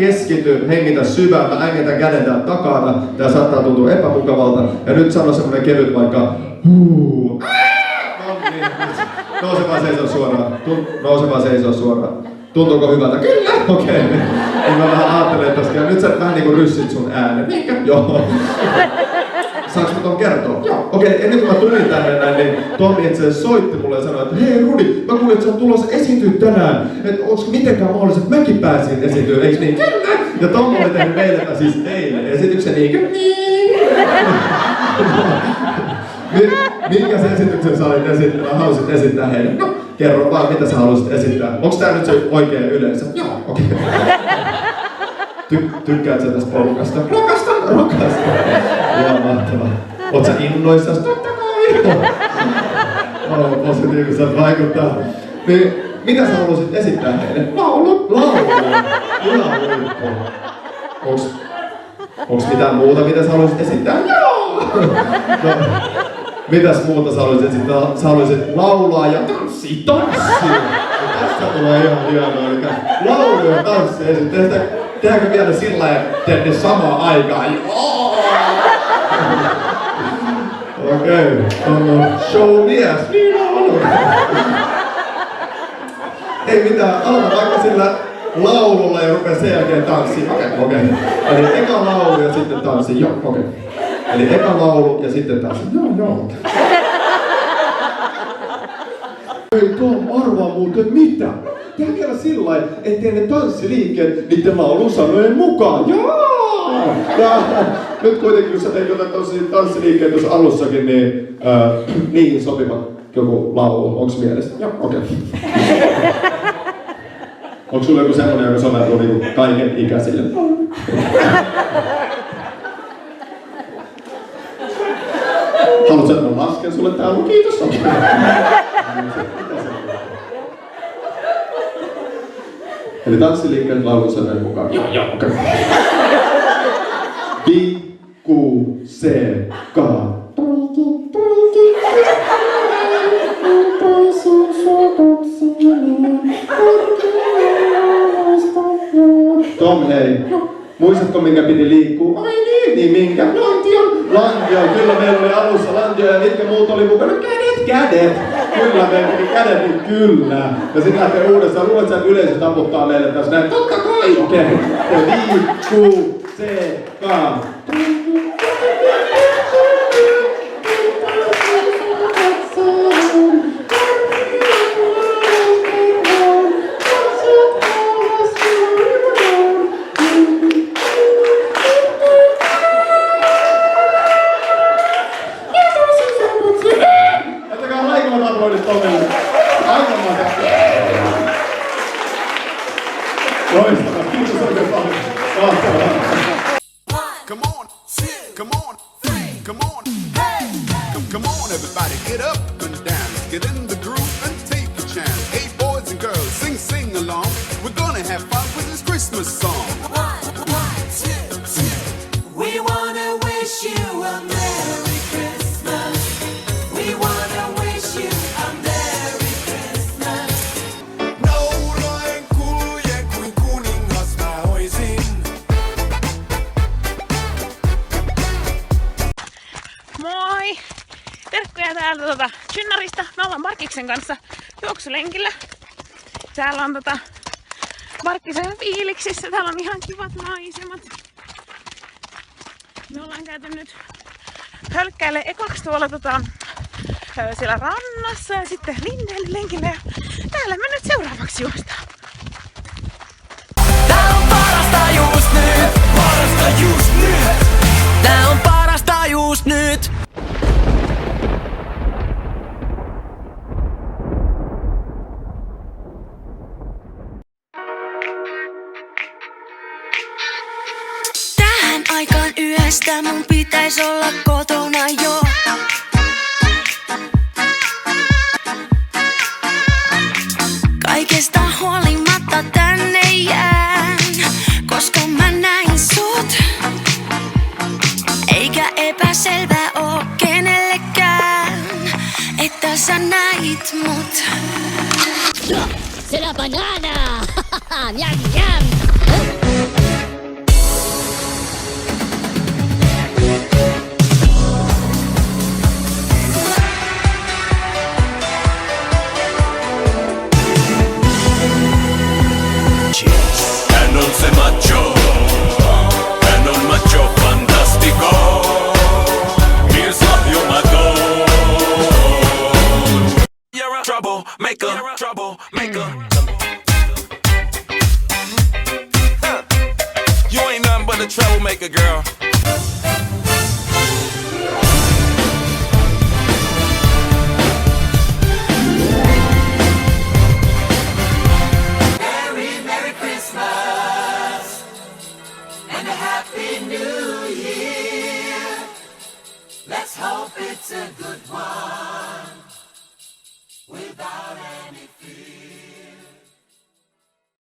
Keskity, hengitä syvään, mä ängitän käden täältä takana. Tää saattaa tuntua epämukavalta. Ja nyt sano semmonen kevyt vaikka huu. No niin, nouse vaan seisoo suoraan. Nouse vaan seisoo suoraan. Tuntuuko hyvältä? Kyllä! Okei. Niin mä vähän ajattelen, että tässä nyt sä vähän niinku ryssit sun äänen. Niinkö? Joo. Saanko mä ton kertoa? Joo. Okei, ennen kuin mä tulin tänne näin, niin Tommi itse asiassa soitti mulle ja sanoi, että hei Rudi, mä kuulin, että sä oot tulossa esiintyä tänään. Että onks mitenkään mahdollista, että mäkin pääsin esiintyä, eiks niin? Kyllä! Ja Tommi oli tehnyt meille siis eilen esityksen niinkö? Niin! Minkä se esityksen sä olit esittää, halusit esittää heille? No, kerro vaan, mitä sä halusit esittää. Onks tää nyt se oikea yleensä? Joo, okei. Tykkäät sä tästä porukasta? Rakastan! Joo, mahtavaa. Oot sä innoissas? Totta kai! Positiiviselta vaikuttaa. Niin, mitä sä halusit esittää heille? Laulu! Ihan huippu. Onks mitään muuta, mitä sä halusit esittää? Joo! No, mitäs muuta sä haluaisit esittää? Sä haluaisit laulaa ja tanssia. Ja tässä tulee ihan hienoa. Eli laulu ja tanssia esittää. Tehdäänkö vielä sillä lailla, että teette samaan aikaan? Joo! Okei. Showmies. Niin on. Ei mitään. Aloita vaikka sillä laululla ja rupea sen jälkeen tanssiin. Okei. Eli eka laulu ja sitten tanssi. Joo, okei. Eli eka laulu ja sitten tanssi. Joo. Ei Tom arvaa muuten mitä. Tehdään vielä sillä lailla, ettei ne tanssiliikkeet niiden laulun sanojen mukaan. Joo! Ja nyt kuitenkin, kun sä teit jotain tanssiliikkeet tuossa alussakin, niin niihin sopiva joku laulu. Onks mielestä? Joo, okei. Onko sulla joku semmonen, joka soveltuu niinku kaiken ikäisille? Haluatko, että mä lasken sulle tää alun? Kiitos! Eli tanssiliikkeet laulun sanojen mukaan. Joo, okei. Vi, ku, se, ka. Tom, hei. Muistatko minkä piti liikkua? Ai niin minkä? Lantio, kyllä meillä oli alussa lantio ja mitkä muut oli mukana? Kädet! Kyllä meillä piti kädet, niin kyllä. Ja sit lähtee uudestaan, luulet sä, että yleisö taputtaa meille tässä näin. Totta kai! Okei. Liikkuu, se, ka. Loistavaa, kiitos oikein paljon. Come on, come on, come on, hey! Come on everybody, get up and down. Get in the groove and take a chance. Hey boys and girls, sing along. We're gonna have fun with this Christmas song. One, two. We wanna wish you a Merry Christmas. We wanna wish you a Merry Christmas. Nauloen kulje kuin kuningas mä oisin. Moi! Terkkuja täältä Synnarista. Me ollaan Markiksen kanssa juoksulenkillä. Täällä on Markkisen fiiliksissä. Täällä on ihan kivat maisemat. Me ollaan käyty nyt hölkkäille ekaksi tuolla siellä rannassa ja sitten Lindelle lenkillä. Ja täällä me nyt seuraavaksi juostaan. Tää on parasta just nyt! Parasta just nyt! Tää on parasta just nyt! Tähän aikaan yöstä mun pitäis olla kotona jo. Kaikesta huolimatta tänne jään, koska mä näin sut. Eikä epäselvää oo kenellekään, että sä näit mut. C'est la banana! Miam, miam! hän on se macho. Hän on macho fantastico. Mies lahjomaton. You're a troublemaker, troublemaker. You ain't nothing but a troublemaker, girl. Merry Christmas and a Happy New Year. Let's hope it's a good